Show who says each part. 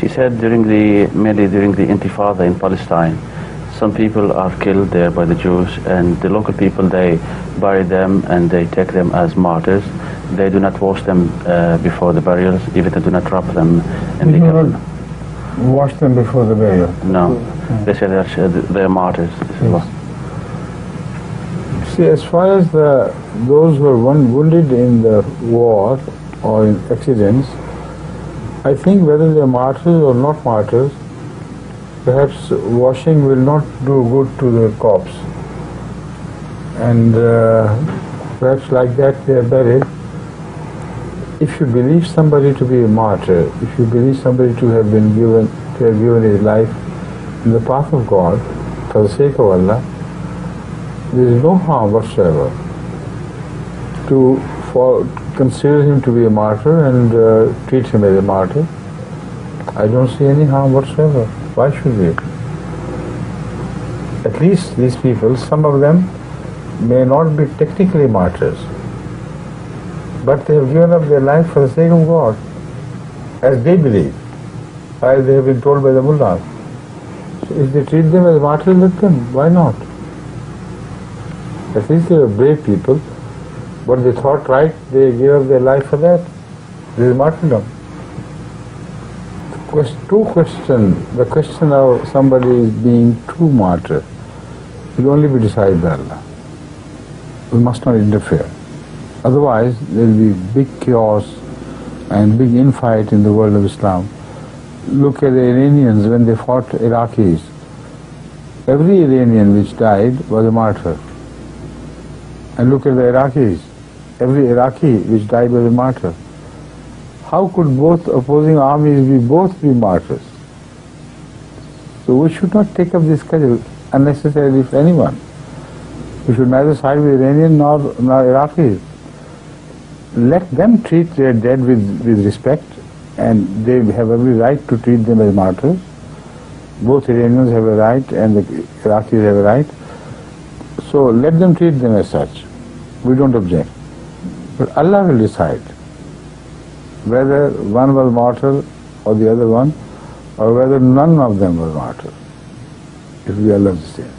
Speaker 1: She said mainly during the Intifada in Palestine, some people are killed there by the Jews, and the local people, they bury them and they take them as martyrs. They do not wash them before the burials, even they do not wrap them in the coffin.
Speaker 2: Wash them before the burial?
Speaker 1: No. They say they are martyrs.
Speaker 2: Yes. See, as far as those who are wounded in the war or in accidents, I think whether they are martyrs or not martyrs, perhaps washing will not do good to the corpse. And perhaps like that they are buried. If you believe somebody to be a martyr, if you believe somebody to have given his life in the path of God, for the sake of Allah, there is no harm whatsoever to consider him to be a martyr and treat him as a martyr. I don't see any harm whatsoever. Why should we? At least these people, some of them may not be technically martyrs, but they have given up their life for the sake of God, as they believe, as they have been told by the mullahs. So if they treat them as martyrs, let them. Why not? At least they are brave people. What they thought right, they gave up their life for that. This is martyrdom. The question of somebody is being true martyr will only be decided by Allah. We must not interfere. Otherwise, there will be big chaos and big infight in the world of Islam. Look at the Iranians when they fought Iraqis. Every Iranian which died was a martyr. And look at the Iraqis. Every Iraqi which died was a martyr. How could both opposing armies be martyrs? So we should not take up this schedule unnecessarily for anyone. We should neither side with Iranian nor Iraqis. Let them treat their dead with respect, and they have every right to treat them as martyrs. Both Iranians have a right and the Iraqis have a right. So let them treat them as such. We don't object. But Allah will decide whether one was martyr or the other one, or whether none of them was martyr. It will be Allah's decision.